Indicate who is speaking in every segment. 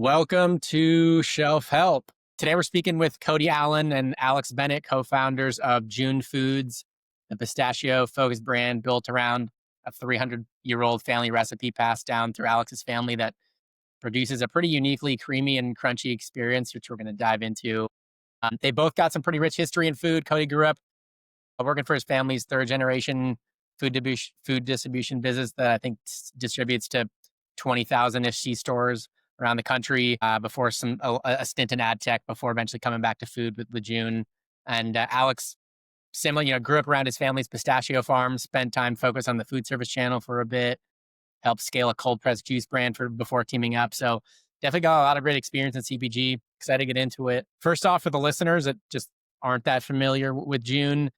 Speaker 1: Welcome to Shelf Help. Today we're speaking with Cody Allen and Alex Bennet, co-founders of Joon Foods, the pistachio-focused brand built around a 300-year-old family recipe passed down through Alex's family that produces a pretty uniquely creamy and crunchy experience, which we're going to dive into. They both got some pretty rich history in food. Cody grew up working for his family's third-generation food distribution business that I think distributes to 20,000-ish C-stores around the country before a stint in ad tech before eventually coming back to food with Joon. And Alex, similar, grew up around his family's pistachio farm, spent time focused on the food service channel for a bit, helped scale a cold pressed juice brand before teaming up. So definitely got a lot of great experience in CPG. Excited to get into it. First off, for the listeners that just aren't that familiar with Joon,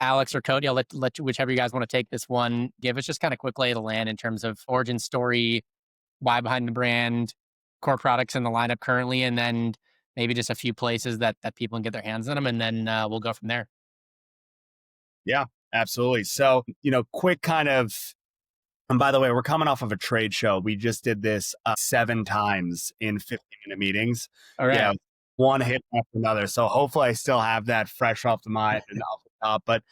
Speaker 1: Alex or Cody, I'll let you, whichever you guys want to take this one, give us just kind of quick lay of the land in terms of origin story, why behind the brand, core products in the lineup currently, and then maybe just a few places that people can get their hands on them, and then we'll go from there.
Speaker 2: Yeah, absolutely. So, quick kind of, and by the way, we're coming off of a trade show. We just did this 7 times in 50-minute meetings.
Speaker 1: All right.
Speaker 2: Yeah, one hit after another. So hopefully I still have that fresh off the mind and off the top. But,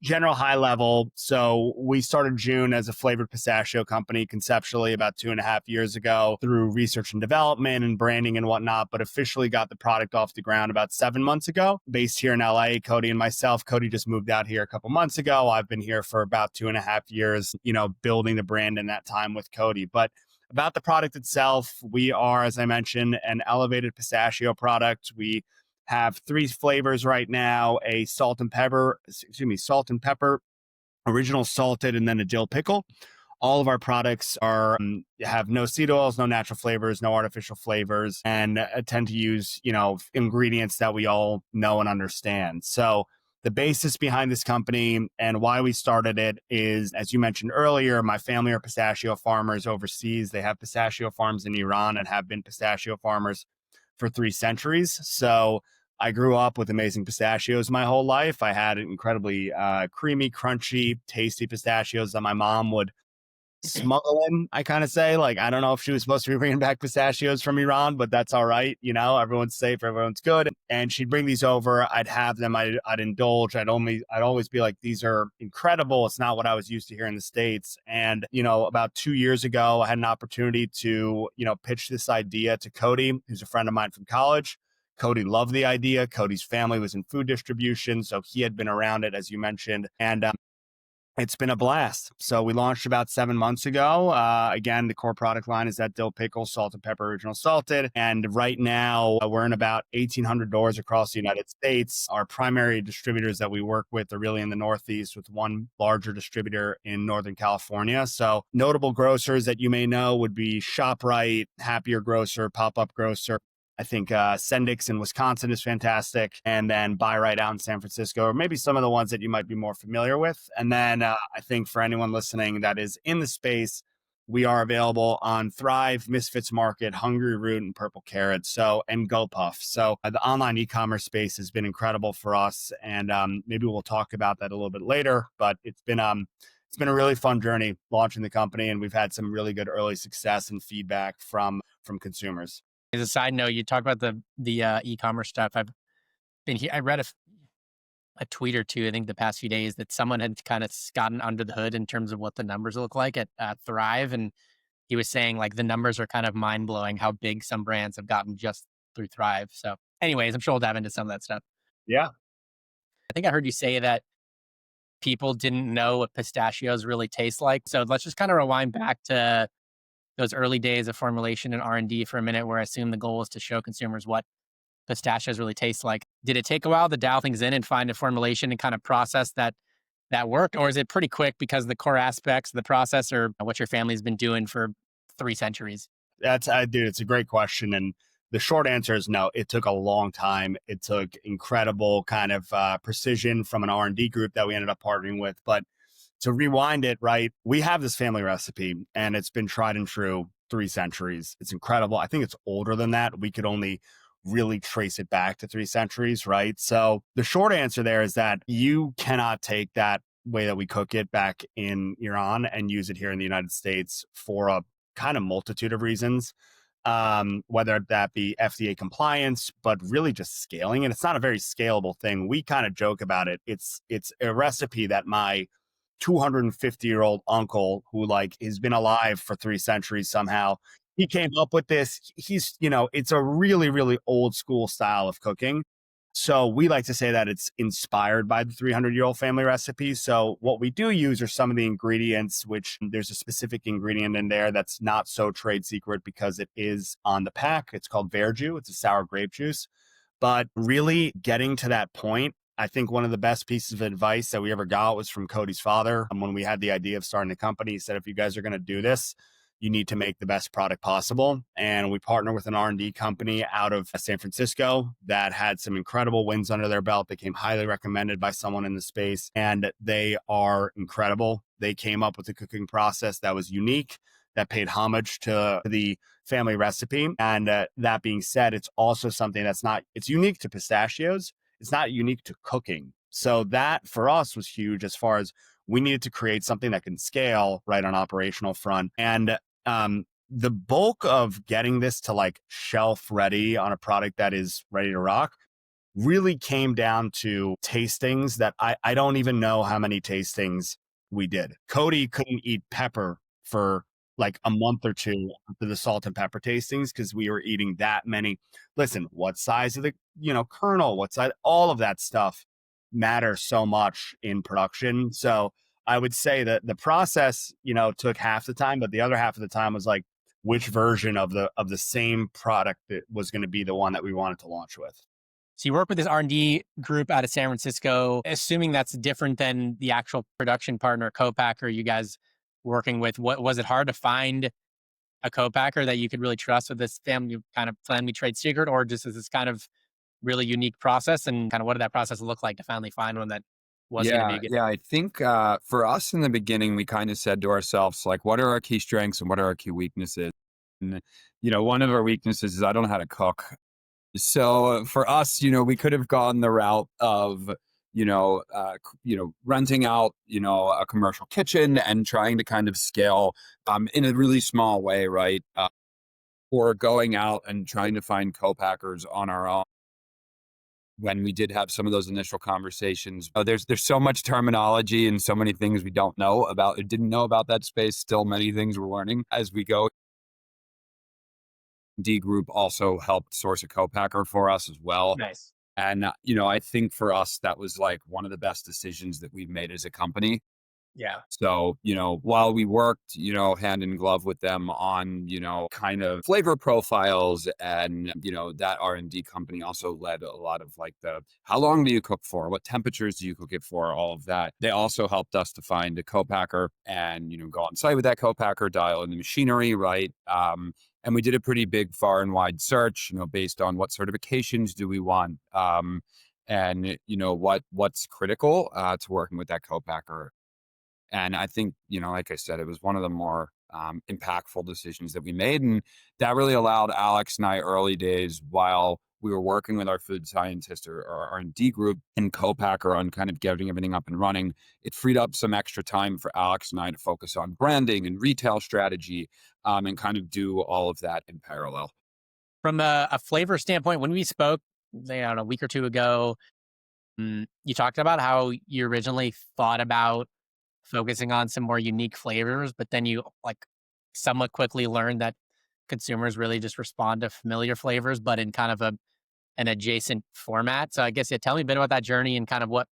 Speaker 2: general high level. So we started Joon as a flavored pistachio company conceptually about 2.5 years ago through research and development and branding and whatnot, but officially got the product off the ground about 7 months ago, based here in LA, Cody and myself. Cody just moved out here a couple months ago. I've been here for about 2.5 years, building the brand in that time with Cody. But about the product itself, we are, as I mentioned, an elevated pistachio product. We have 3 flavors right now: a salt and pepper, original salted, and then a dill pickle. All of our products have no seed oils, no natural flavors, no artificial flavors, and tend to use, ingredients that we all know and understand. So the basis behind this company and why we started it is, as you mentioned earlier, my family are pistachio farmers overseas. They have pistachio farms in Iran and have been pistachio farmers for 3 centuries. So I grew up with amazing pistachios my whole life. I had incredibly creamy, crunchy, tasty pistachios that my mom would smuggle in, I kind of say. Like, I don't know if she was supposed to be bringing back pistachios from Iran, but that's all right. Everyone's safe, everyone's good. And she'd bring these over. I'd have them. I'd indulge. I'd always be like, these are incredible. It's not what I was used to here in the States. And, about 2 years ago, I had an opportunity to, pitch this idea to Cody, who's a friend of mine from college. Cody loved the idea. Cody's family was in food distribution, so he had been around it, as you mentioned. And it's been a blast. So we launched about 7 months ago. Again, the core product line is that dill pickle, salt and pepper, original salted. And right now we're in about 1,800 doors across the United States. Our primary distributors that we work with are really in the Northeast, with one larger distributor in Northern California. So notable grocers that you may know would be ShopRite, Happier Grocer, Pop-Up Grocer. I think Sendix in Wisconsin is fantastic. And then Buy Right out in San Francisco, or maybe some of the ones that you might be more familiar with. And then I think for anyone listening that is in the space, we are available on Thrive, Misfits Market, Hungryroot, and Purple Carrot, and GoPuff. So the online e-commerce space has been incredible for us. And maybe we'll talk about that a little bit later. But it's been a really fun journey launching the company. And we've had some really good early success and feedback from consumers.
Speaker 1: As a side note, you talk about the e-commerce stuff. I've been here. I read a tweet or two, I think the past few days, that someone had kind of gotten under the hood in terms of what the numbers look like at Thrive. And he was saying like the numbers are kind of mind blowing how big some brands have gotten just through Thrive. So anyways, I'm sure we'll dive into some of that stuff.
Speaker 2: Yeah.
Speaker 1: I think I heard you say that people didn't know what pistachios really taste like. So let's just kind of rewind back to those early days of formulation and R&D for a minute, where I assume the goal was to show consumers what pistachios really taste like. Did it take a while to dial things in and find a formulation and kind of process that worked? Or is it pretty quick because the core aspects of the process are what your family's been doing for 3 centuries?
Speaker 2: Dude, it's a great question. And the short answer is no, it took a long time. It took incredible kind of precision from an R&D group that we ended up partnering with. But to rewind it, right, we have this family recipe and it's been tried and true 3 centuries. It's incredible. I think it's older than that. We could only really trace it back to 3 centuries, right? So the short answer there is that you cannot take that way that we cook it back in Iran and use it here in the United States for a kind of multitude of reasons. whether that be FDA compliance, but really just scaling. And it's not a very scalable thing. We kind of joke about it. It's a recipe that my 250-year-old uncle, who like has been alive for 3 centuries somehow, he came up with this. He's, it's a really, really old school style of cooking. So we like to say that it's inspired by the 300-year-old family recipes. So what we do use are some of the ingredients, which there's a specific ingredient in there that's not so trade secret because it is on the pack. It's called verjus. It's a sour grape juice. But really getting to that point, I think one of the best pieces of advice that we ever got was from Cody's father. When we had the idea of starting the company, he said, if you guys are going to do this, you need to make the best product possible. And we partner with an R&D company out of San Francisco that had some incredible wins under their belt. They came highly recommended by someone in the space, and they are incredible. They came up with a cooking process that was unique, that paid homage to the family recipe. And that being said, it's also something it's unique to pistachios. It's not unique to cooking. So that for us was huge as far as we needed to create something that can scale right on operational front. And the bulk of getting this to like shelf ready on a product that is ready to rock really came down to tastings that I don't even know how many tastings we did. Cody couldn't eat pepper for like a month or two after the salt and pepper tastings because we were eating that many. Listen, what size of the kernel, what size, all of that stuff matters so much in production. So I would say that the process, took half the time, but the other half of the time was like which version of the same product that was going to be the one that we wanted to launch with.
Speaker 1: So you work with this R&D group out of San Francisco, assuming that's different than the actual production partner, co-packer you guys working with. What was it hard to find a co-packer that you could really trust with this family trade secret, or just is this kind of really unique process, and kind of what did that process look like to finally find one that was going to be
Speaker 3: Yeah,
Speaker 1: a good?
Speaker 3: yeah. I think for us in the beginning, we kind of said to ourselves, like, what are our key strengths and what are our key weaknesses? And, one of our weaknesses is I don't know how to cook. So for us, we could have gone the route of, renting out, a commercial kitchen and trying to kind of scale in a really small way, right? Or going out and trying to find co-packers on our own. When we did have some of those initial conversations, there's so much terminology and so many things we don't know about, or didn't know about that space. Still many things we're learning as we go. D Group also helped source a co-packer for us as well.
Speaker 1: Nice.
Speaker 3: And, I think for us, that was like one of the best decisions that we've made as a company.
Speaker 1: Yeah.
Speaker 3: So, while we worked, hand in glove with them on, kind of flavor profiles and, that R&D company also led a lot of like how long do you cook for? What temperatures do you cook it for? All of that. They also helped us to find a co-packer and, go on site with that co-packer, dial in the machinery, right? And we did a pretty big far and wide search, based on what certifications do we want? And, what's critical to working with that co-packer. And I think, like I said, it was one of the more impactful decisions that we made. And that really allowed Alex and I early days while we were working with our food scientist or R&D group and co-packer on kind of getting everything up and running. It freed up some extra time for Alex and I to focus on branding and retail strategy and kind of do all of that in parallel.
Speaker 1: From a flavor standpoint, when we spoke, a week or two ago, you talked about how you originally thought about focusing on some more unique flavors, but then you like somewhat quickly learned that consumers really just respond to familiar flavors, but in kind of an adjacent format. So I guess, yeah, tell me a bit about that journey and kind of what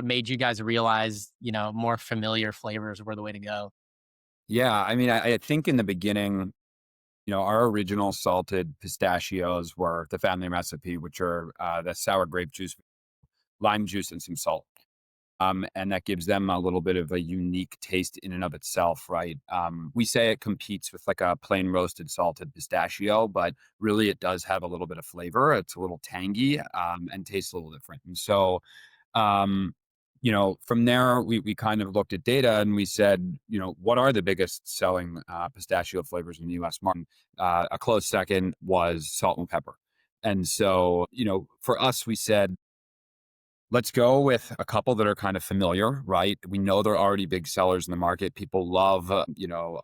Speaker 1: made you guys realize, more familiar flavors were the way to go.
Speaker 3: Yeah, I mean, I think in the beginning, our original salted pistachios were the family recipe, which are the sour grape juice, lime juice, and some salt. And that gives them a little bit of a unique taste in and of itself, right? We say it competes with like a plain roasted salted pistachio, but really it does have a little bit of flavor. It's a little tangy and tastes a little different. And so, um, from there, we kind of looked at data and we said, what are the biggest selling pistachio flavors in the US market? A close second was salt and pepper. And so, for us, we said, Let's go with a couple that are kind of familiar, right? We know they're already big sellers in the market. People love, a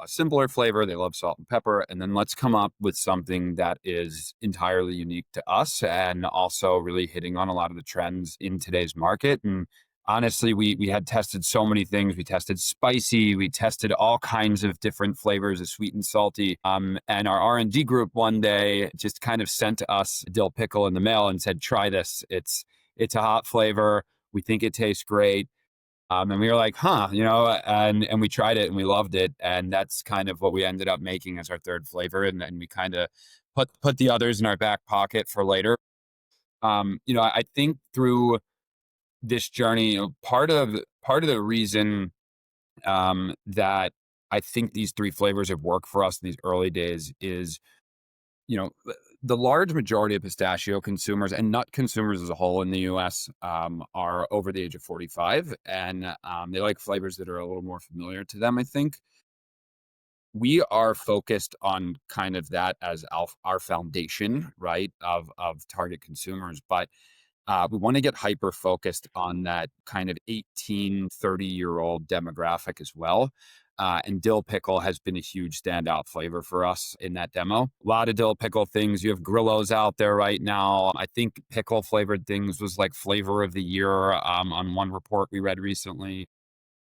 Speaker 3: simpler flavor. They love salt and pepper. And then let's come up with something that is entirely unique to us and also really hitting on a lot of the trends in today's market. And honestly, we had tested so many things. We tested spicy. We tested all kinds of different flavors of sweet and salty. And our R&D group one day just kind of sent us a dill pickle in the mail and said, try this. It's a hot flavor. We think it tastes great. And we were like, and we tried it and we loved it. And that's kind of what we ended up making as our third flavor. And then we kind of put the others in our back pocket for later. I think through this journey, part of the reason that I think these three flavors have worked for us in these early days is, the large majority of pistachio consumers and nut consumers as a whole in the US are over the age of 45, and they like flavors that are a little more familiar to them, I think. We are focused on kind of that as our foundation, right, of target consumers. But we want to get hyper focused on that kind of 18, 30-year-old demographic as well. And dill pickle has been a huge standout flavor for us in that demo. A lot of dill pickle things. You have Grillos out there right now. I think pickle flavored things was like flavor of the year on one report we read recently.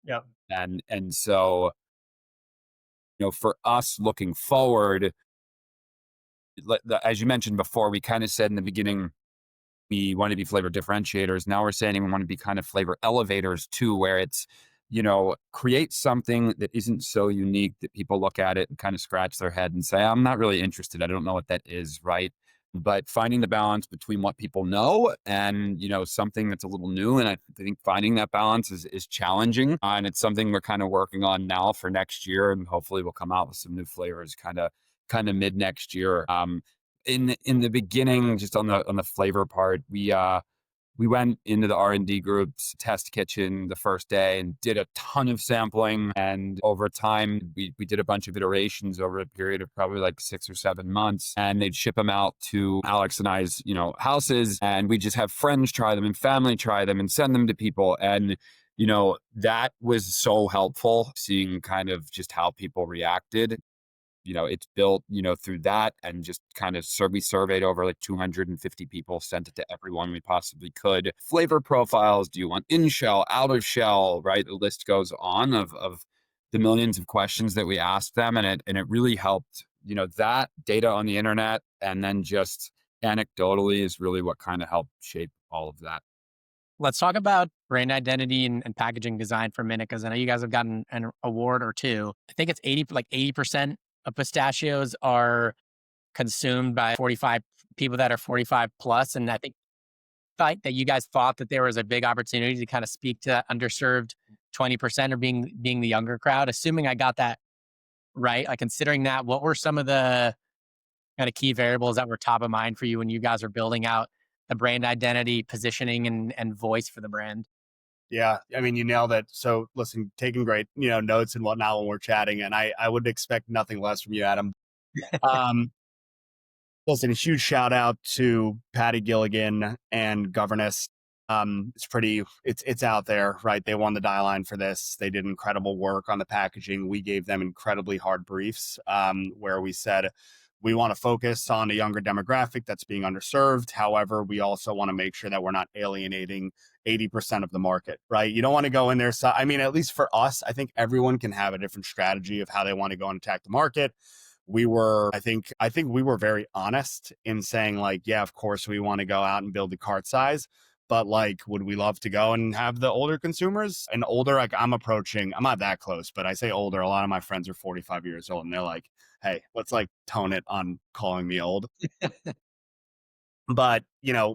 Speaker 1: Yeah.
Speaker 3: And so, for us looking forward, as you mentioned before, we kind of said in the beginning, we want to be flavor differentiators. Now we're saying we want to be kind of flavor elevators too, where it's, create something that isn't so unique that people look at it and kind of scratch their head and say, I'm not really interested. I don't know what that is, right? But finding the balance between what people know and, something that's a little new. And I think finding that balance is challenging. And it's something we're kind of working on now for next year. And hopefully we'll come out with some new flavors kind of mid next year. In the beginning, just on the flavor part, we went into the R&D group's test kitchen the first day and did a ton of sampling. And over time, we did a bunch of iterations over a period of probably like 6 or 7 months. And they'd ship them out to Alex and I's, houses. And we just have friends try them and family try them and send them to people. And, that was so helpful, seeing kind of just how people reacted. It's built, through that, and just kind of we surveyed over like 250 people, sent it to everyone we possibly could. Flavor profiles. Do you want in shell, out of shell, right? The list goes on of the millions of questions that we asked them. And it really helped, that data on the internet. And then just anecdotally is really what kind of helped shape all of that.
Speaker 1: Let's talk about brand identity and packaging design for a minute, because I know you guys have gotten an award or two. I think it's 80% of pistachios are consumed by 45 people that are 45 plus. And I think that you guys thought that there was a big opportunity to kind of speak to that underserved 20%, or being the younger crowd. Assuming I got that right, like considering that, what were some of the kind of key variables that were top of mind for you when you guys were building out the brand identity, positioning, and voice for the brand?
Speaker 2: Yeah, I mean, you nailed it. So listen, taking great, notes and whatnot when we're chatting, and I would expect nothing less from you, Adam. Um, Listen, a huge shout out to Patty Gilligan and Governess. It's out there, right? They won the die line for this. They did incredible work on the packaging. We gave them incredibly hard briefs, where we said, we want to focus on a younger demographic that's being underserved. However, we also want to make sure that we're not alienating 80% of the market, right? You don't want to go in there. So, I mean, at least for us, I think everyone can have a different strategy of how they want to go and attack the market. I think we were very honest in saying, like, yeah, of course we want to go out and build the cart size, but like, would we love to go and have the older consumers? And older, like I'm not that close, but I say older. A lot of my friends are 45 years old, and they're like, hey, let's like tone it on calling me old. But,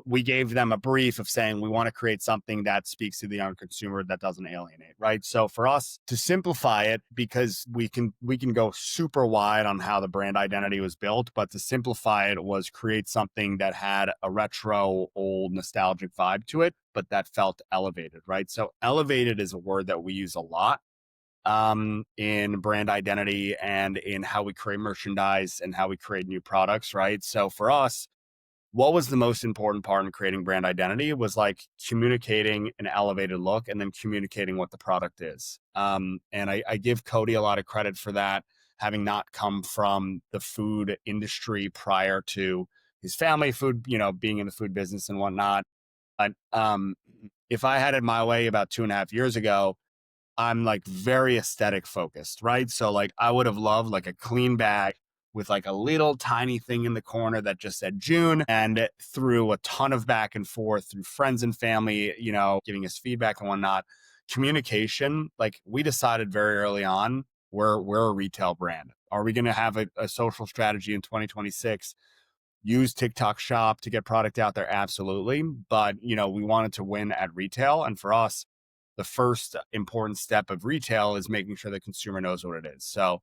Speaker 2: we gave them a brief of saying we want to create something that speaks to the young consumer, that doesn't alienate, right? So for us to simplify it, because we can go super wide on how the brand identity was built, but to simplify it was create something that had a retro, old, nostalgic vibe to it, but that felt elevated, right? So elevated is a word that we use a lot in brand identity and in how we create merchandise and how we create new products, right? So for us, what was the most important part in creating brand identity was like communicating an elevated look and then communicating what the product is. And I give Cody a lot of credit for that, having not come from the food industry prior to his family food, being in the food business and whatnot. But if I had it my way about 2.5 years ago, I'm like very aesthetic focused, right? So like I would have loved like a clean bag with like a little tiny thing in the corner that just said June, and through a ton of back and forth through friends and family, giving us feedback and whatnot. Communication, like we decided very early on, we're a retail brand. Are we going to have a social strategy in 2026? Use TikTok Shop to get product out there? Absolutely. But, we wanted to win at retail. And for us, the first important step of retail is making sure the consumer knows what it is. So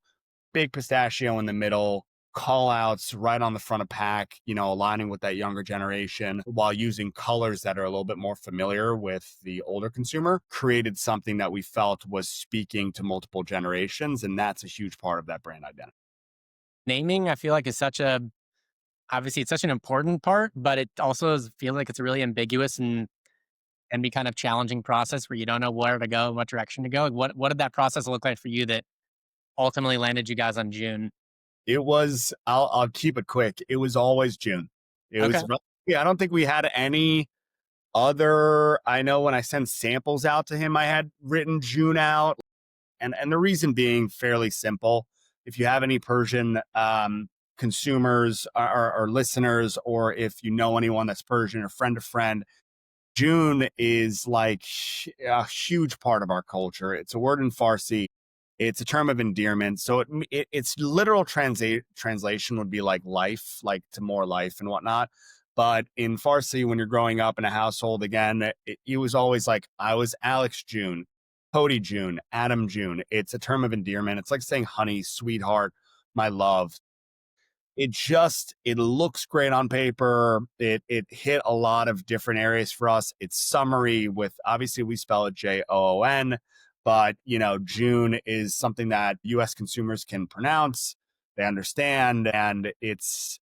Speaker 2: big pistachio in the middle, call outs right on the front of pack, aligning with that younger generation while using colors that are a little bit more familiar with the older consumer, created something that we felt was speaking to multiple generations. And that's a huge part of that brand identity.
Speaker 1: Naming, I feel like is obviously it's such an important part, but it also feel like it's a really ambiguous and can be kind of challenging process where you don't know where to go, what direction to go. Like, what did that process look like for you that ultimately landed you guys on June?
Speaker 2: It was, I'll keep it quick. It was always June. It
Speaker 1: Okay.
Speaker 2: was, yeah, I don't think we had any other. I know when I sent samples out to him, I had written June out. And the reason being fairly simple. If you have any Persian consumers or listeners, or if you know anyone that's Persian or friend of friend, June is like a huge part of our culture. It's a word in Farsi. It's a term of endearment. So its literal translation would be like life, like to more life and whatnot. But in Farsi, when you're growing up in a household, again, it was always like, I was Alex June, Cody June, Adam June. It's a term of endearment. It's like saying honey, sweetheart, my love. It looks great on paper. It hit a lot of different areas for us. It's summary with, obviously we spell it Joon, but June is something that US consumers can pronounce, they understand, and it's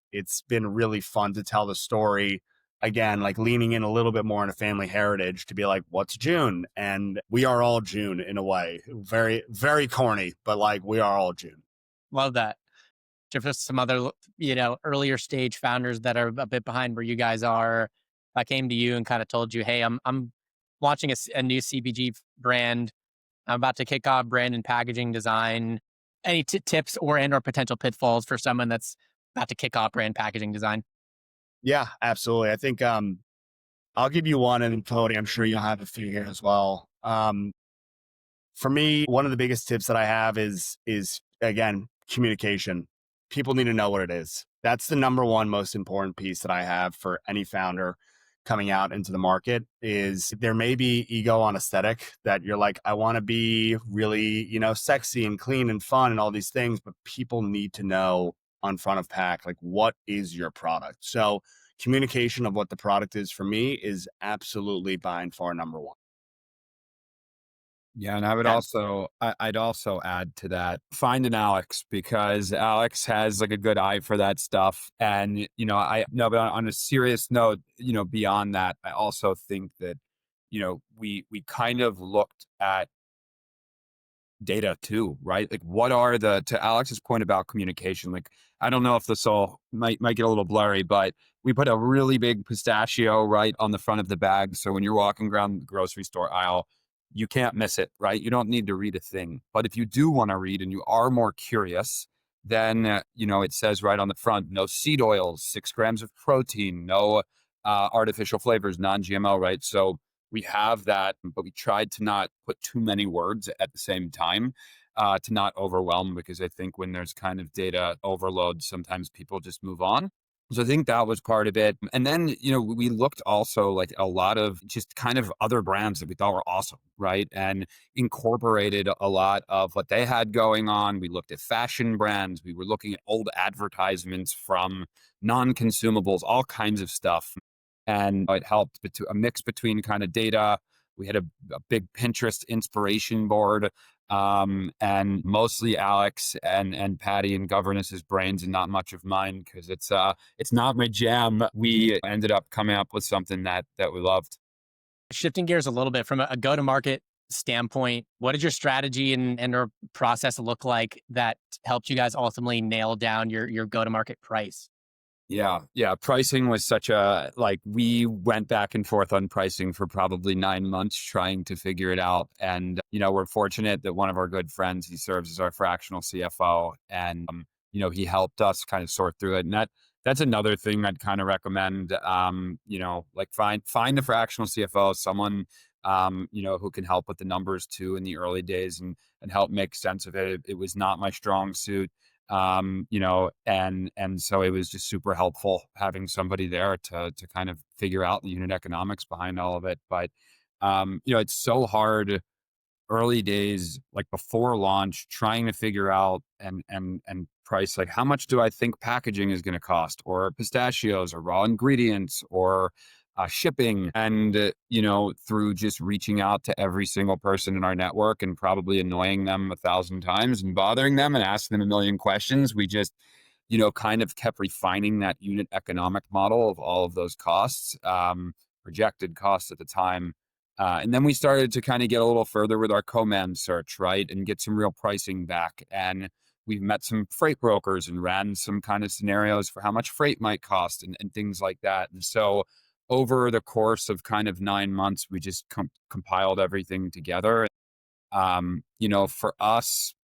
Speaker 2: been really fun to tell the story. Again, like leaning in a little bit more into family heritage to be like, what's June? And we are all June in a way. Very, very corny, but like we are all June.
Speaker 1: Love that. Just some other, earlier stage founders that are a bit behind where you guys are, I came to you and kind of told you, hey, I'm launching a new CPG brand. I'm about to kick off brand and packaging design. Any tips or potential pitfalls for someone that's about to kick off brand packaging design?
Speaker 2: Yeah, absolutely. I think I'll give you one, and Cody, I'm sure you'll have a few here as well. For me, one of the biggest tips that I have is again, communication. People need to know what it is. That's the number one most important piece that I have for any founder coming out into the market. Is there may be ego on aesthetic that you're like, I want to be really, sexy and clean and fun and all these things, but people need to know on front of pack, like, what is your product? So communication of what the product is for me is absolutely by and far number one.
Speaker 3: Yeah, and I would
Speaker 1: Yeah.
Speaker 3: also I'd also add to that, find an Alex, because Alex has like a good eye for that stuff. And I no, but on a serious note, beyond that, I also think that, we kind of looked at data too, right? Like what are to Alex's point about communication, like I don't know if this all might get a little blurry, but we put a really big pistachio right on the front of the bag. So when you're walking around the grocery store aisle, you can't miss it, right? You don't need to read a thing. But if you do want to read and you are more curious, then, it says right on the front, no seed oils, 6 grams of protein, no artificial flavors, non-GMO, right? So we have that, but we tried to not put too many words at the same time, to not overwhelm, because I think when there's kind of data overload, sometimes people just move on. So I think that was part of it. And then, we looked also like a lot of just kind of other brands that we thought were awesome, right? And incorporated a lot of what they had going on. We looked at fashion brands. We were looking at old advertisements from non-consumables, all kinds of stuff. And it helped a mix between kind of data, We had a big Pinterest inspiration board, and mostly Alex and Patty and Governess's brains and not much of mine, because it's not my jam. We ended up coming up with something that we loved.
Speaker 1: Shifting gears a little bit from a go-to-market standpoint, what did your strategy and or process look like that helped you guys ultimately nail down your go-to-market price?
Speaker 3: Yeah. Yeah. Pricing was such a, like, we went back and forth on pricing for probably 9 months trying to figure it out. And, we're fortunate that one of our good friends, he serves as our fractional CFO, and, he helped us kind of sort through it. And that's another thing I'd kind of recommend, like find the fractional CFO, someone, who can help with the numbers too in the early days, and help make sense of it. It was not my strong suit. And so it was just super helpful having somebody there to kind of figure out the unit economics behind all of it. But it's so hard early days, like before launch, trying to figure out and price, like, how much do I think packaging is going to cost, or pistachios, or raw ingredients, or shipping. And through just reaching out to every single person in our network and probably annoying them 1,000 times and bothering them and asking them a million questions, we just kind of kept refining that unit economic model of all of those costs, projected costs at the time. And then we started to kind of get a little further with our co-man search, right? And get some real pricing back. And we've met some freight brokers and ran some kind of scenarios for how much freight might cost, and things like that. And so over the course of kind of 9 months, we just compiled everything together. For us,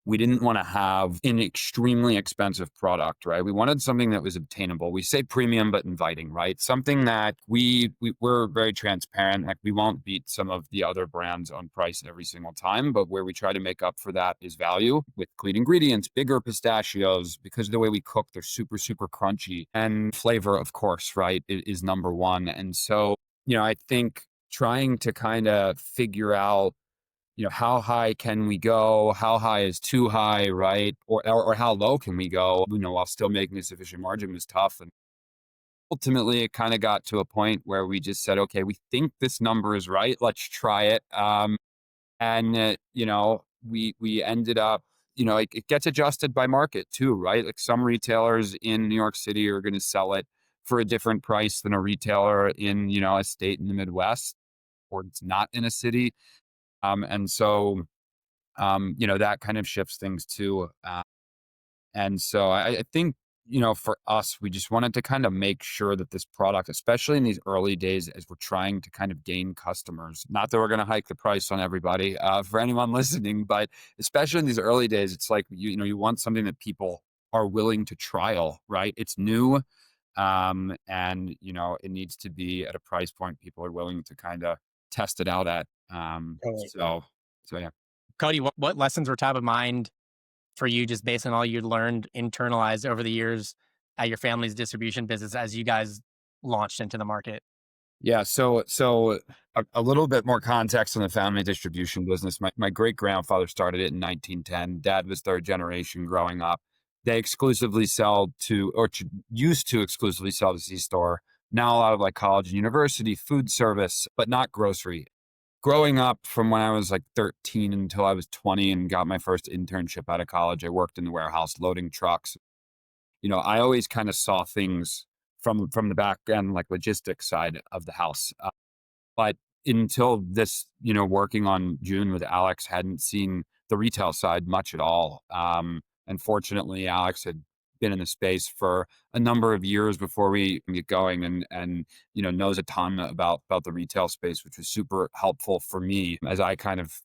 Speaker 3: we didn't want to have an extremely expensive product, right? We wanted something that was obtainable. We say premium, but inviting, right? Something that we're very transparent. Like, we won't beat some of the other brands on price every single time, but where we try to make up for that is value with clean ingredients, bigger pistachios, because of the way we cook, they're super, super crunchy, and flavor, of course, right, is number one. And so, I think trying to kind of figure out, how high can we go? How high is too high, right? Or how low can we go, while still making a sufficient margin, was tough. And ultimately, it kind of got to a point where we just said, okay, we think this number is right. Let's try it. We ended up, it gets adjusted by market too, right? Like, some retailers in New York City are going to sell it for a different price than a retailer in, a state in the Midwest, or it's not in a city. And so, that kind of shifts things too. And so I think, for us, we just wanted to kind of make sure that this product, especially in these early days, as we're trying to kind of gain customers, not that we're going to hike the price on everybody, for anyone listening, but especially in these early days, it's like, you want something that people are willing to trial, right? It's new. It needs to be at a price point people are willing to kind of test it out at.
Speaker 1: Totally.
Speaker 3: So yeah.
Speaker 1: Cody, what lessons were top of mind for you, just based on all you learned, internalized over the years at your family's distribution business as you guys launched into the market?
Speaker 3: Yeah. So a little bit more context on the family distribution business. My great grandfather started it in 1910. Dad was third generation growing up. They exclusively sell to, used to exclusively sell to C-store. Now a lot of, like, college and university, food service, but not grocery. Growing up, from when I was like 13 until I was 20 and got my first internship out of college, I worked in the warehouse loading trucks. I always kind of saw things from the back end, like logistics side of the house. But until this, working on Joon with Alex, hadn't seen the retail side much at all. And fortunately, Alex had been in the space for a number of years before we get going, and knows a ton about the retail space, which was super helpful for me as I kind of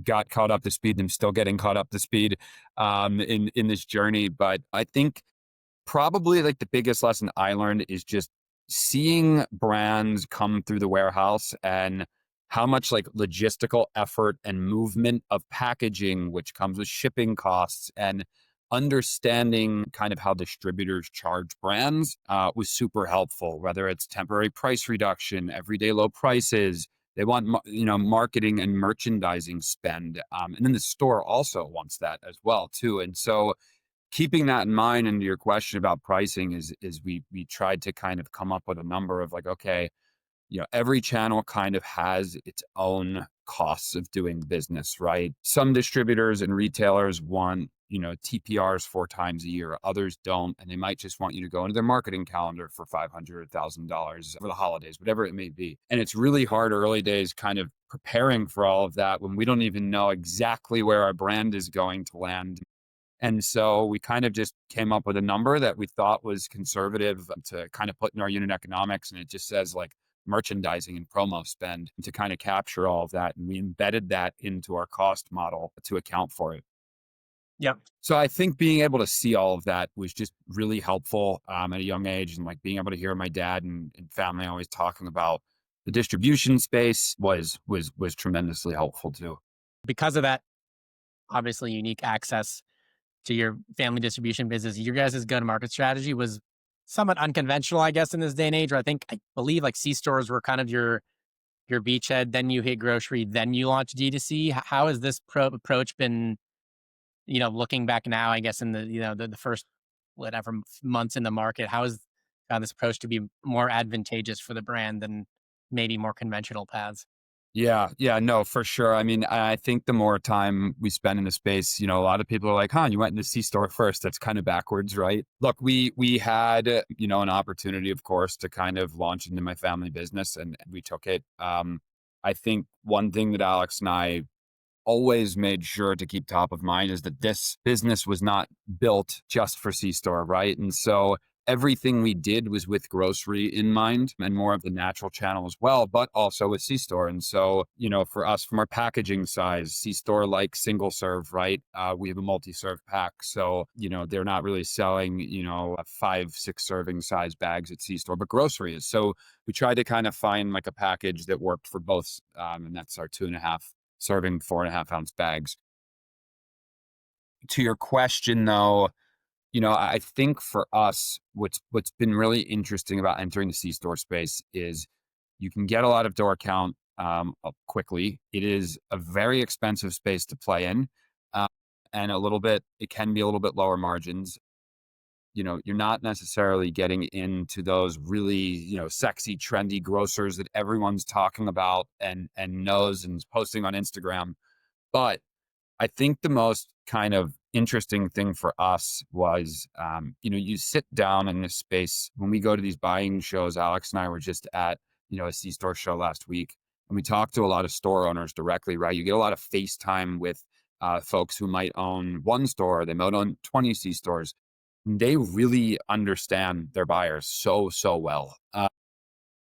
Speaker 3: got caught up to speed, and I'm still getting caught up to speed in this journey. But I think probably, like, the biggest lesson I learned is just seeing brands come through the warehouse, and how much, like, logistical effort and movement of packaging, which comes with shipping costs, and understanding kind of how distributors charge brands, was super helpful. Whether it's temporary price reduction, everyday low prices, they want marketing and merchandising spend, and then the store also wants that as well too. And so, keeping that in mind, and your question about pricing, is we tried to kind of come up with a number of, like, okay, every channel kind of has its own costs of doing business, right? Some distributors and retailers want, TPRs 4 times a year. Others don't. And they might just want you to go into their marketing calendar for $500 or $1,000 for the holidays, whatever it may be. And it's really hard early days kind of preparing for all of that when we don't even know exactly where our brand is going to land. And so we kind of just came up with a number that we thought was conservative to kind of put in our unit economics. And it just says like merchandising and promo spend to kind of capture all of that. And we embedded that into our cost model to account for it.
Speaker 1: Yep.
Speaker 3: So I think being able to see all of that was just really helpful at a young age. And like being able to hear my dad and family always talking about the distribution space was tremendously helpful too.
Speaker 1: Because of that, obviously unique access to your family distribution business, your guys' go-to-market strategy was somewhat unconventional, I guess, in this day and age. Where I believe like C stores were kind of your beachhead, then you hit grocery, then you launch D2C. How has this approach been, looking back now, I guess in the, the first whatever months in the market, how has found this approach to be more advantageous for the brand than maybe more conventional paths?
Speaker 3: Yeah, no, for sure. I mean, I think the more time we spend in the space, a lot of people are like, you went into C store first. That's kind of backwards, right? Look, we had, an opportunity, of course, to kind of launch into my family business and we took it. I think one thing that Alex and I always made sure to keep top of mind is that this business was not built just for C store, right? And so everything we did was with grocery in mind and more of the natural channel as well, but also with C store. And so, for us, from our packaging size, C store like single serve, right? We have a multi-serve pack. So, they're not really selling, 5-6 serving size bags at C store, but grocery is. So we tried to kind of find like a package that worked for both. And that's our 2.5 serving 4.5 ounce bags. To your question though, I think for us, what's been really interesting about entering the C store space is you can get a lot of door count up quickly. It is a very expensive space to play in, and it can be a little bit lower margins. You're not necessarily getting into those really, sexy, trendy grocers that everyone's talking about and knows and is posting on Instagram. But I think the most kind of interesting thing for us was, you sit down in this space. When we go to these buying shows, Alex and I were just at, a C store show last week, and we talked to a lot of store owners directly, right? You get a lot of FaceTime with folks who might own one store, they might own 20 C stores. They really understand their buyers so well.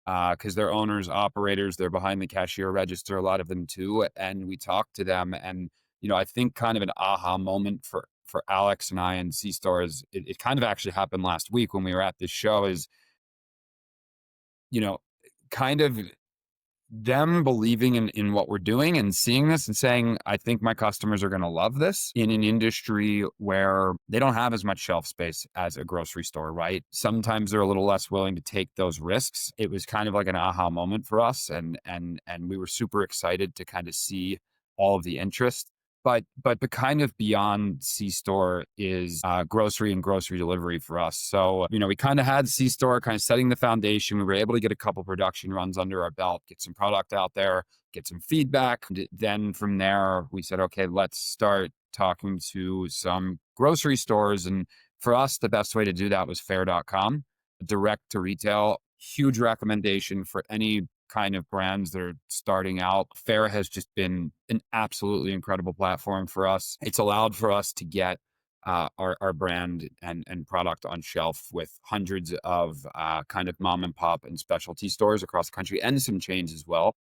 Speaker 3: Because they're owners, operators, they're behind the cashier register, a lot of them too. And we talked to them and, I think kind of an aha moment for Alex and I and C stores, it kind of actually happened last week when we were at this show is, kind of them believing in what we're doing and seeing this and saying, I think my customers are going to love this in an industry where they don't have as much shelf space as a grocery store, right? Sometimes they're a little less willing to take those risks. It was kind of like an aha moment for us. And we were super excited to kind of see all of the interest. But the kind of beyond C store is grocery and grocery delivery for us. So, we kind of had C store kind of setting the foundation. We were able to get a couple production runs under our belt, get some product out there, get some feedback. Then from there, we said, okay, let's start talking to some grocery stores. And for us, the best way to do that was Faire.com, direct to retail. Huge recommendation for any kind of brands that are starting out. Faire has just been an absolutely incredible platform for us. It's allowed for us to get our brand and product on shelf with hundreds of kind of mom and pop and specialty stores across the country and some chains as well.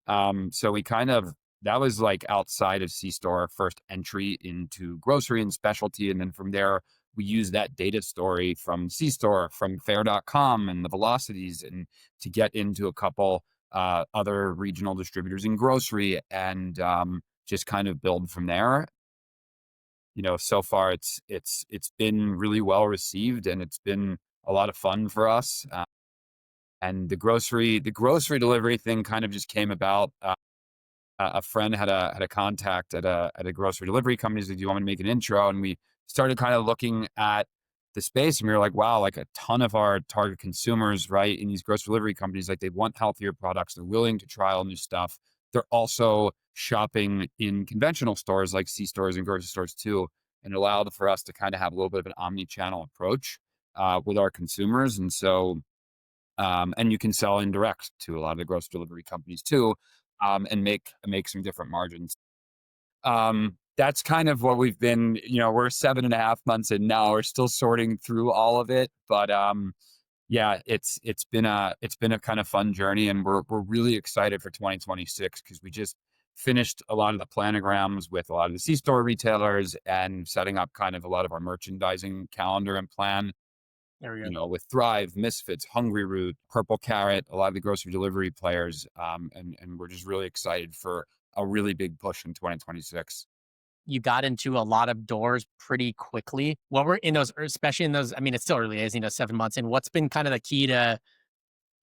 Speaker 3: So we that was like outside of C store, first entry into grocery and specialty. And then from there, we use that data story from C store, from Faire.com and the velocities and to get into a couple other regional distributors in grocery and just kind of build from there. So far it's been really well received and it's been a lot of fun for us. And the grocery delivery thing kind of just came about. A friend had a contact at a grocery delivery company. He said, do you want me to make an intro? And we started kind of looking at the space, and we were like, wow, like a ton of our target consumers, right, in these grocery delivery companies, like they want healthier products. They're willing to trial new stuff. They're also shopping in conventional stores like C-stores and grocery stores too. And it allowed for us to kind of have a little bit of an omni-channel approach with our consumers. And so, and you can sell indirect to a lot of the grocery delivery companies too, and make some different margins. That's kind of what we've been, we're 7.5 months in now. We're still sorting through all of it, but yeah, it's been a kind of fun journey, and we're really excited for 2026 because we just finished a lot of the planograms with a lot of the C-store retailers and setting up kind of a lot of our merchandising calendar and plan.
Speaker 1: There we go.
Speaker 3: With Thrive, Misfits, Hungryroot, Purple Carrot, a lot of the grocery delivery players, and we're just really excited for a really big push in 2026.
Speaker 1: You got into a lot of doors pretty quickly. What were in those, especially in those, I mean, it's still early days, 7 months in. What's been kind of the key to,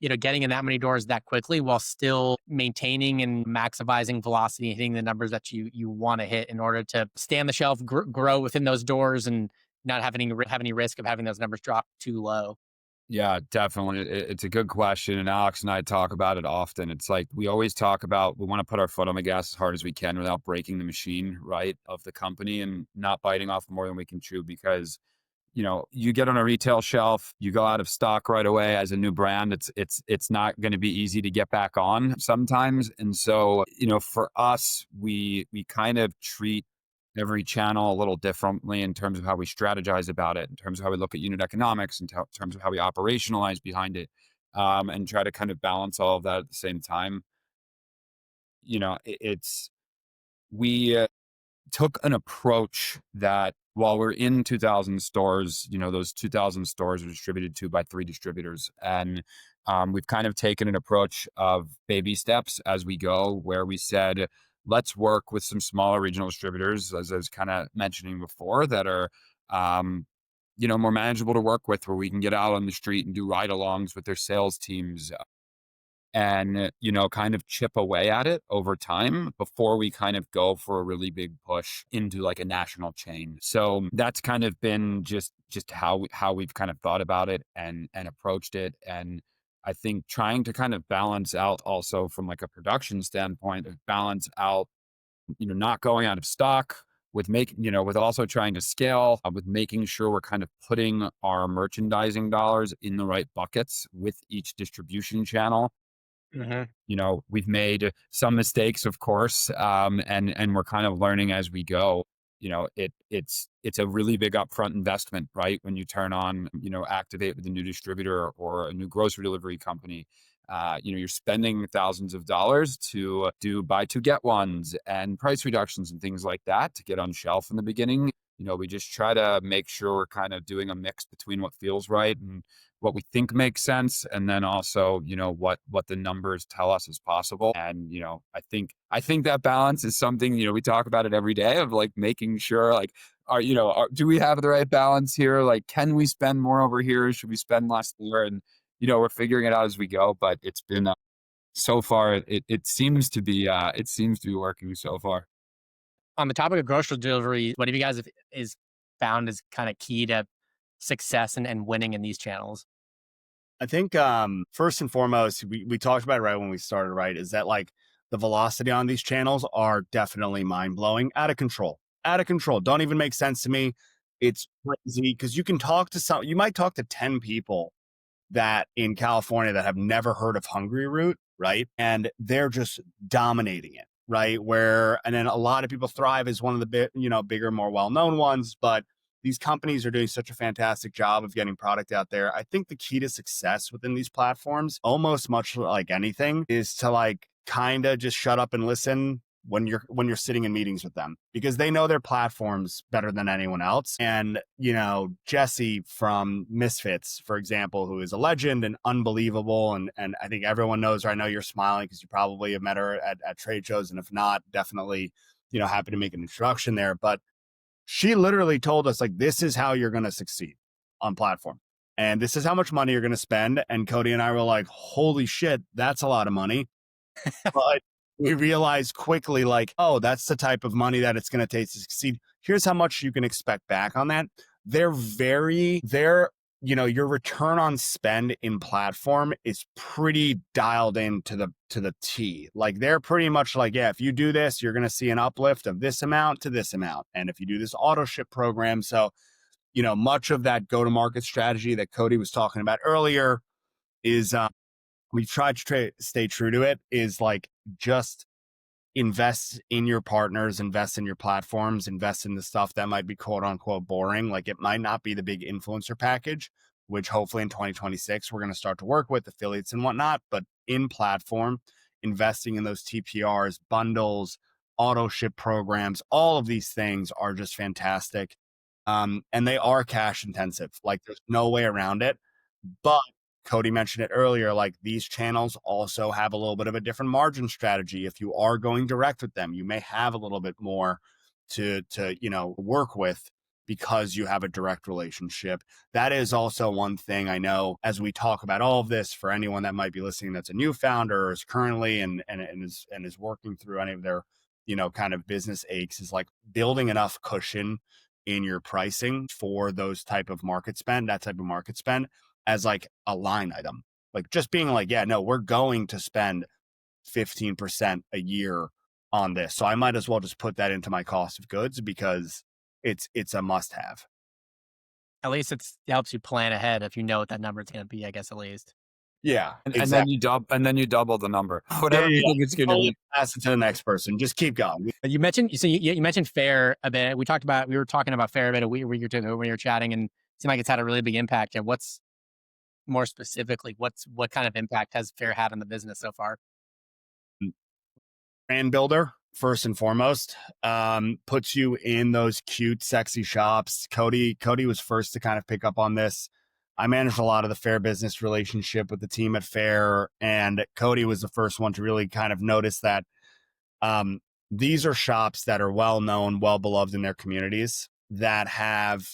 Speaker 1: getting in that many doors that quickly while still maintaining and maximizing velocity, hitting the numbers that you want to hit in order to stay on the shelf, grow within those doors, and not have any risk of having those numbers drop too low?
Speaker 3: Yeah, definitely. It's a good question. And Alex and I talk about it often. It's like we always talk about we want to put our foot on the gas as hard as we can without breaking the machine, right, of the company and not biting off more than we can chew because you get on a retail shelf, you go out of stock right away as a new brand. It's not going to be easy to get back on sometimes. And so, for us, we kind of treat every channel a little differently in terms of how we strategize about it, in terms of how we look at unit economics, in terms of how we operationalize behind it, and try to kind of balance all of that at the same time. It's we took an approach that while we're in 2000 stores, those 2000 stores are distributed to by 3 distributors. And we've kind of taken an approach of baby steps as we go, where we said, let's work with some smaller regional distributors, as I was kind of mentioning before, that are, more manageable to work with, where we can get out on the street and do ride-alongs with their sales teams and kind of chip away at it over time before we kind of go for a really big push into like a national chain. So that's kind of been just how we've kind of thought about it and approached it. And I think trying to kind of balance out also from like a production standpoint, of balance out not going out of stock with with also trying to scale, with making sure we're kind of putting our merchandising dollars in the right buckets with each distribution channel.
Speaker 1: Mhm.
Speaker 3: We've made some mistakes, of course, and we're kind of learning as we go. It's a really big upfront investment, right? When you turn on, activate with a new distributor or a new grocery delivery company, you're spending thousands of dollars to do buy two get ones and price reductions and things like that to get on shelf in the beginning. We just try to make sure we're kind of doing a mix between what feels right and what we think makes sense, and then also, what the numbers tell us is possible. And I think that balance is something we talk about it every day of like making sure like do we have the right balance here? Like, can we spend more over here? Should we spend less there? And we're figuring it out as we go. But it's been so far it seems to be working so far.
Speaker 1: On the topic of grocery delivery, what have you guys is found as kind of key to success and winning in these channels?
Speaker 2: I think first and foremost, we talked about it right when we started, right? Is that like the velocity on these channels are definitely mind blowing, out of control, out of control. Don't even make sense to me. It's crazy because you might talk to 10 people that in California that have never heard of Hungryroot, right? And they're just dominating it, right? And then a lot of people, Thrive is one of the bigger, more well-known ones, but these companies are doing such a fantastic job of getting product out there. I think the key to success within these platforms, almost much like anything, is to like kind of just shut up and listen when you're sitting in meetings with them, because they know their platforms better than anyone else. And Jesse from Misfits, for example, who is a legend and unbelievable, and I think everyone knows her. I know you're smiling because you probably have met her at trade shows, and if not, definitely happy to make an introduction there. But she literally told us, like, this is how you're going to succeed on platform, and this is how much money you're going to spend. And Cody and I were like, holy shit, that's a lot of money. But we realized quickly, like, oh, that's the type of money that it's going to take to succeed. Here's how much you can expect back on that. your return on spend in platform is pretty dialed into the T. Like they're pretty much like, yeah, if you do this, you're going to see an uplift of this amount to this amount. And if you do this auto ship program, so, much of that go-to-market strategy that Cody was talking about earlier is, we've tried to stay true to it, is like just invest in your partners, invest in your platforms, invest in the stuff that might be quote unquote boring. Like it might not be the big influencer package, which hopefully in 2026, we're going to start to work with affiliates and whatnot, but in platform, investing in those TPRs, bundles, auto ship programs, all of these things are just fantastic. And they are cash intensive. Like there's no way around it, but Cody mentioned it earlier, like these channels also have a little bit of a different margin strategy. If you are going direct with them, you may have a little bit more to work with because you have a direct relationship. That is also one thing I know as we talk about all of this, for anyone that might be listening that's a new founder or is currently and is working through any of their, kind of business aches, is like building enough cushion in your pricing for those type of market spend, that type of market spend, as like a line item, like just being like, yeah, no, we're going to spend 15% a year on this. So I might as well just put that into my cost of goods because it's a must have.
Speaker 1: At least it helps you plan ahead if you know what that number is going to be, I guess, at least.
Speaker 2: Yeah.
Speaker 3: And
Speaker 2: exactly.
Speaker 3: then you double the number. Whatever you think it's going to be.
Speaker 2: Pass it to the next person. Just keep going.
Speaker 1: You mentioned you mentioned Faire a bit. We were talking about Faire a bit a week or two ago when you were chatting, and it seemed like it's had a really big impact. And what's more specifically, what kind of impact has Faire had on the business so far?
Speaker 2: Brand builder, first and foremost, puts you in those cute, sexy shops. Cody was first to kind of pick up on this. I managed a lot of the Faire business relationship with the team at Faire, and Cody was the first one to really kind of notice that these are shops that are well known, well beloved in their communities, that have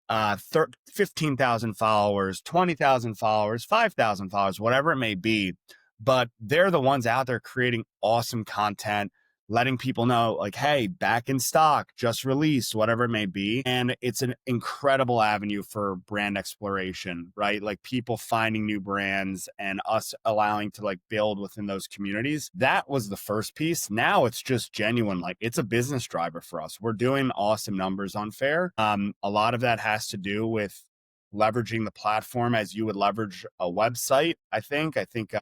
Speaker 2: 15,000 followers, 20,000 followers, 5,000 followers, whatever it may be. But they're the ones out there creating awesome content, letting people know like, hey, back in stock, just released, whatever it may be. And it's an incredible avenue for brand exploration, right? Like people finding new brands and us allowing to like build within those communities. That was the first piece. Now it's just genuine. Like it's a business driver for us. We're doing awesome numbers on Faire. A lot of that has to do with leveraging the platform as you would leverage a website. I think,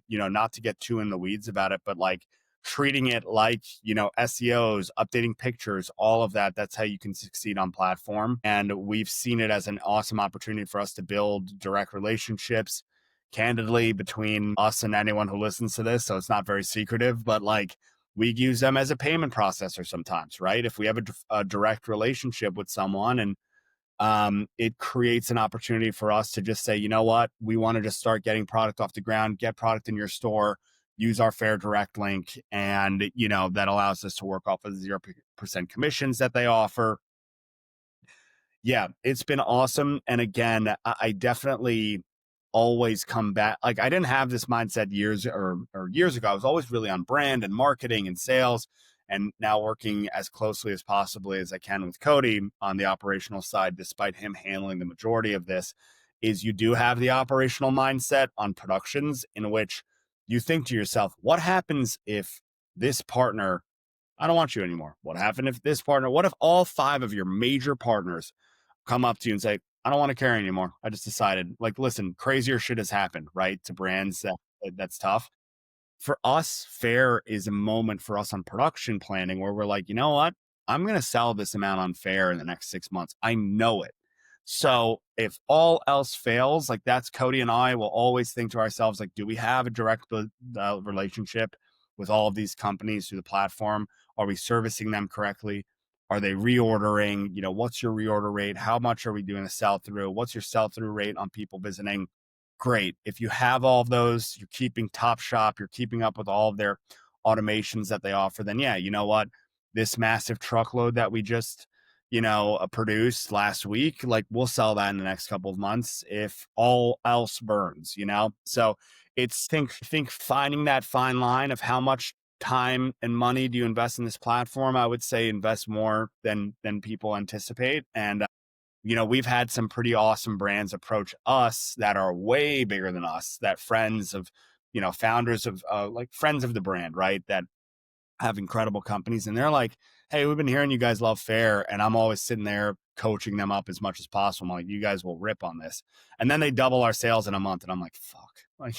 Speaker 2: not to get too in the weeds about it, but like treating it like, SEOs, updating pictures, all of that. That's how you can succeed on platform. And we've seen it as an awesome opportunity for us to build direct relationships, candidly, between us and anyone who listens to this. So it's not very secretive, but like we use them as a payment processor sometimes, right? If we have a direct relationship with someone and it creates an opportunity for us to just say, you know what, we want to just start getting product off the ground, get product in your store, use our Faire direct link. And, that allows us to work off of 0% commissions that they offer. Yeah, it's been awesome. And again, I definitely always come back. Like I didn't have this mindset years ago. I was always really on brand and marketing and sales. And now working as closely as possibly as I can with Cody on the operational side, despite him handling the majority of this, is you do have the operational mindset on productions in which you think to yourself, what happens if this partner, I don't want you anymore? What happened if this partner, what if all 5 of your major partners come up to you and say, I don't want to carry anymore. I just decided, like, listen, crazier shit has happened, right? To brands that's tough. For us, Faire is a moment for us on production planning where we're like, you know what? I'm going to sell this amount on Faire in the next 6 months. I know it. So if all else fails, like that's Cody and I will always think to ourselves, like, do we have a direct relationship with all of these companies through the platform? Are we servicing them correctly? Are they reordering? What's your reorder rate? How much are we doing a sell through? What's your sell through rate on people visiting? Great. If you have all of those, you're keeping top shop, you're keeping up with all of their automations that they offer, then yeah, you know what? This massive truckload that we just, produced last week, like we'll sell that in the next couple of months if all else burns, So it's think finding that fine line of how much time and money do you invest in this platform. I would say invest more than people anticipate. And we've had some pretty awesome brands approach us that are way bigger than us, that friends of, founders of, like friends of the brand, right? That have incredible companies. And they're like, hey, we've been hearing you guys love Faire. And I'm always sitting there coaching them up as much as possible. I'm like, you guys will rip on this. And then they double our sales in a month. And I'm like, fuck. Like,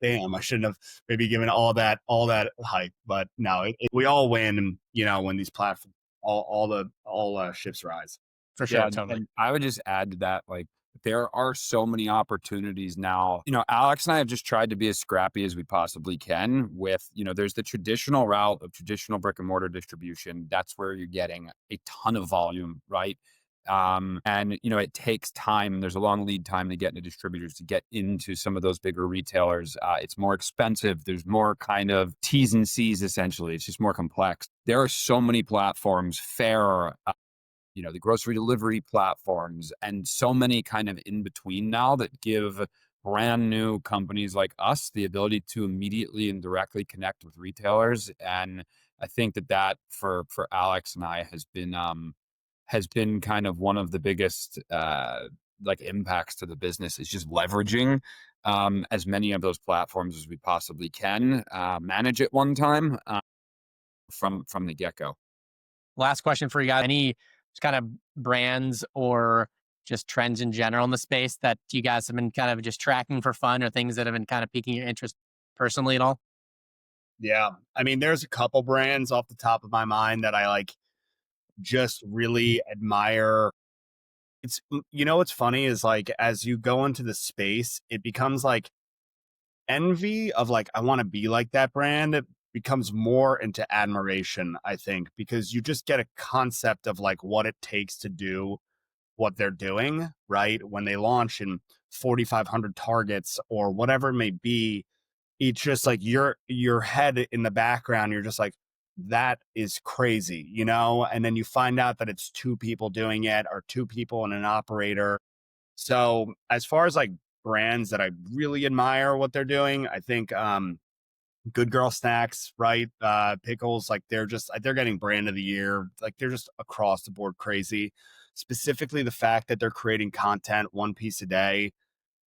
Speaker 2: damn, I shouldn't have maybe given all that hype. But no, we all win, when these platforms, all ships rise.
Speaker 1: For
Speaker 3: Yeah,
Speaker 1: sure, totally.
Speaker 3: and I would just add to that, like, there are so many opportunities now. Alex and I have just tried to be as scrappy as we possibly can with, there's the traditional route of traditional brick and mortar distribution. That's where you're getting a ton of volume, right? And it takes time. There's a long lead time to get into distributors, to get into some of those bigger retailers. It's more expensive. There's more kind of T's and C's, essentially. It's just more complex. There are so many platforms, Faire, the grocery delivery platforms, and so many kind of in between now that give brand new companies like us the ability to immediately and directly connect with retailers. And I think that for Alex and I has been kind of one of the biggest like impacts to the business, is just leveraging as many of those platforms as we possibly can manage at one time from the get-go.
Speaker 1: Last question for you guys. Any kind of brands or just trends in general in the space that you guys have been kind of just tracking for fun, or things that have been kind of piquing your interest personally at all?
Speaker 2: Yeah. I mean, there's a couple brands off the top of my mind that I like, just really admire. What's funny is, like, as you go into the space, it becomes like envy of, like, I want to be like that brand. It becomes more into admiration, I think, because you just get a concept of like what it takes to do what they're doing, right? When they launch in 4,500 targets or whatever it may be, it's just like your head in the background, you're just like, that is crazy, and then you find out that it's two people doing it, or two people and an operator. So as far as like brands that I really admire what they're doing, I think Good Girl Snacks, right? Pickles, like they're getting brand of the year. Like, they're just across the board crazy. Specifically, the fact that they're creating content one piece a day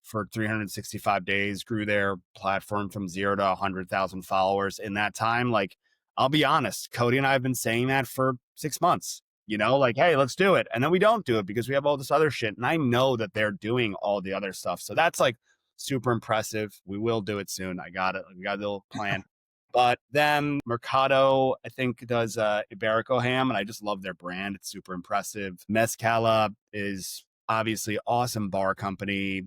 Speaker 2: for 365 days, grew their platform from 0 to 100,000 followers in that time. Like, I'll be honest, Cody and I have been saying that for 6 months, like, hey, let's do it. And then we don't do it because we have all this other shit. And I know that they're doing all the other stuff. So that's like super impressive. We will do it soon. I got it. We got a little plan. But then Mercado, I think, does Iberico ham, and I just love their brand. It's super impressive. Mezcala is obviously awesome bar company,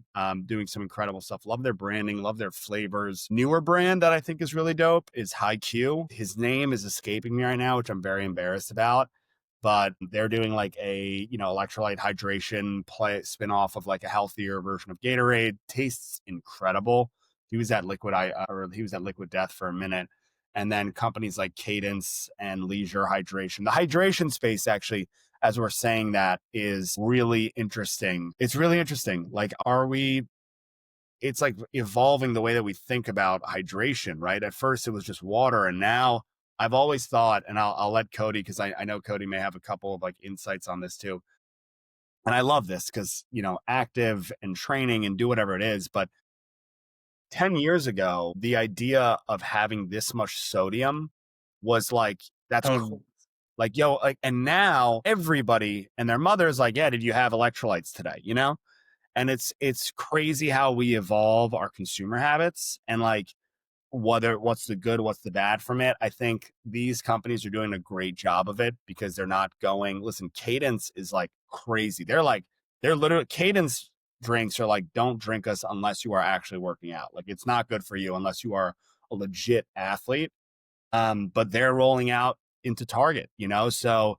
Speaker 2: doing some incredible stuff. Love their branding, love their flavors. Newer brand that I think is really dope is High Q. His name is escaping me right now, which I'm very embarrassed about. But they're doing like a, electrolyte hydration spin-off of like a healthier version of Gatorade. Tastes incredible. He was at Liquid Death for a minute. And then companies like Cadence and Leisure Hydration. The hydration space, actually, as we're saying, that is really interesting. It's really interesting. Like, it's like evolving the way that we think about hydration, right? At first it was just water. And now I've always thought, and I'll let Cody, because I know Cody may have a couple of like insights on this too. And I love this because, active and training and do whatever it is. But 10 years ago, the idea of having this much sodium was like, that's cool. Like, yo, like, and now everybody and their mother is like, yeah, did you have electrolytes today? And it's crazy how we evolve our consumer habits, and like, what's the good, what's the bad from it. I think these companies are doing a great job of it because they're not going, listen, Cadence is like crazy. They're literally, Cadence drinks are like, don't drink us unless you are actually working out. Like, it's not good for you unless you are a legit athlete. But they're rolling out into Target, so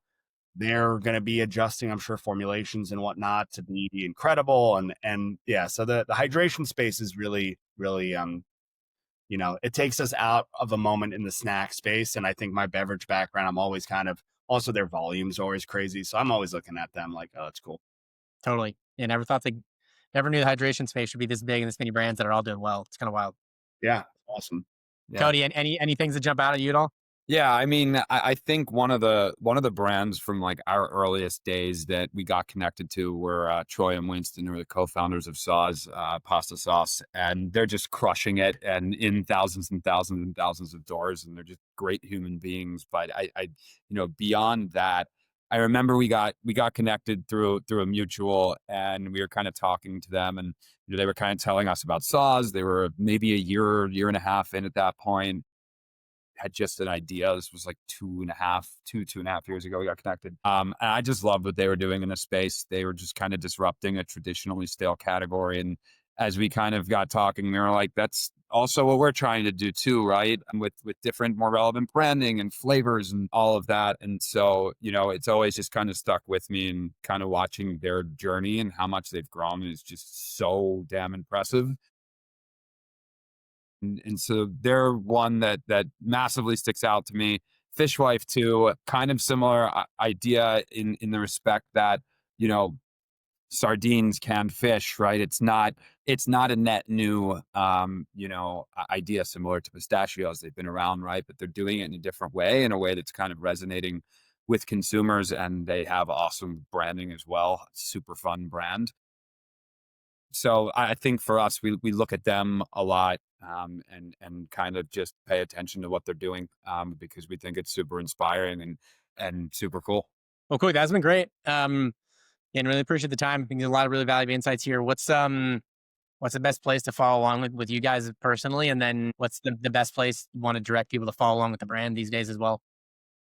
Speaker 2: they're going to be adjusting, I'm sure, formulations and whatnot to be incredible. And yeah, so the hydration space is really, really, it takes us out of a moment in the snack space. And I think my beverage background, I'm always kind of, also their volume's always crazy. So I'm always looking at them like, oh, that's cool.
Speaker 1: Totally. Yeah, never knew the hydration space should be this big and this many brands that are all doing well. It's kind of wild.
Speaker 2: Yeah. Awesome.
Speaker 3: Yeah.
Speaker 1: Cody, any things that jump out at you at all?
Speaker 3: Yeah, I mean, I think one of the brands from like our earliest days that we got connected to were Troy and Winston, who are the co-founders of Saw's pasta sauce, and they're just crushing it, and in thousands and thousands and thousands of doors, and they're just great human beings. But beyond that, I remember we got connected through a mutual, and we were kind of talking to them, and they were kind of telling us about Saw's. They were maybe a year and a half in at that point, had just an idea. This was like 2.5 years ago we got connected. And I just loved what they were doing in the space. They were just kind of disrupting a traditionally stale category. And as we kind of got talking, we were like, that's also what we're trying to do too, right? And with different, more relevant branding and flavors and all of that. And so, it's always just kind of stuck with me, and kind of watching their journey and how much they've grown is just so damn impressive. And so they're one that massively sticks out to me. Fishwife too, kind of similar idea in the respect that, you know, sardines, canned fish, right? It's not a net new idea similar to pistachios. They've been around, right? But they're doing it in a different way, in a way that's kind of resonating with consumers, and they have awesome branding as well. Super fun brand. So I think for us, we look at them a lot, and kind of just pay attention to what they're doing, because we think it's super inspiring and super cool.
Speaker 1: Well, cool. That's been great. And really appreciate the time. I think there's a lot of really valuable insights here. What's the best place to follow along with you guys personally? And then what's the best place you want to direct people to follow along with the brand these days as well?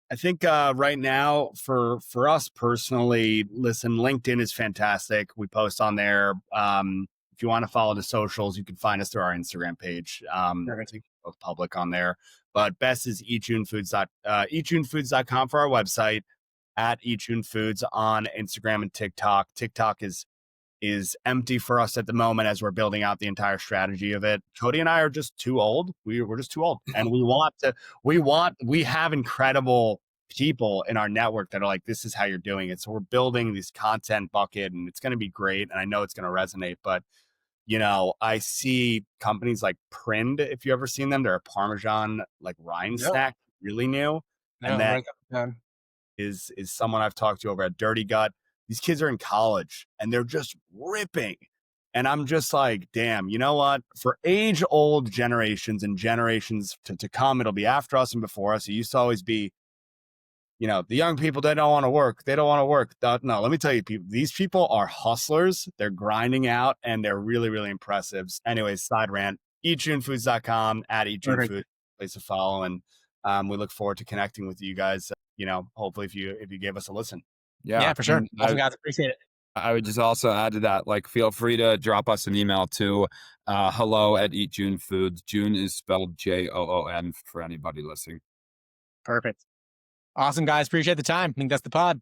Speaker 2: I think right now for us personally, listen, LinkedIn is fantastic. We post on there. If you want to follow the socials, you can find us through our Instagram page. I think we're both public on there. But best is eatjoonfoods.com for our website, at eatjoonfoods on Instagram and TikTok. TikTok is empty for us at the moment as we're building out the entire strategy of it. Cody and I are just too old. We're just too old. And we have incredible people in our network that are like, this is how you're doing it. So we're building this content bucket, and it's going to be great. And I know it's going to resonate, but I see companies like Prind, if you ever seen them, they're a Parmesan like rind
Speaker 1: Yeah.
Speaker 2: snack, really new.
Speaker 1: Yeah,
Speaker 2: And that
Speaker 1: right on.
Speaker 2: is someone I've talked to over at Dirty Gut. These kids are in college and they're just ripping. And I'm just like, damn, you know what? For age old generations and generations to come, it'll be after us and before us. It used to always be, the young people, they don't want to work. They don't want to work. No, let me tell you, people, these people are hustlers. They're grinding out and they're really, really impressive. Anyways, side rant, eatjoonfoods.com, at eatjoonfoods, place to follow. And we look forward to connecting with you guys, hopefully if you gave us a listen.
Speaker 1: Yeah, for sure.
Speaker 3: and
Speaker 1: Awesome, guys. Appreciate it.
Speaker 3: I would just also add to that, like, feel free to drop us an email to hello@eatjoonfoods. June is spelled Joon for anybody listening.
Speaker 1: Perfect. Awesome, guys. Appreciate the time. I think that's the pod.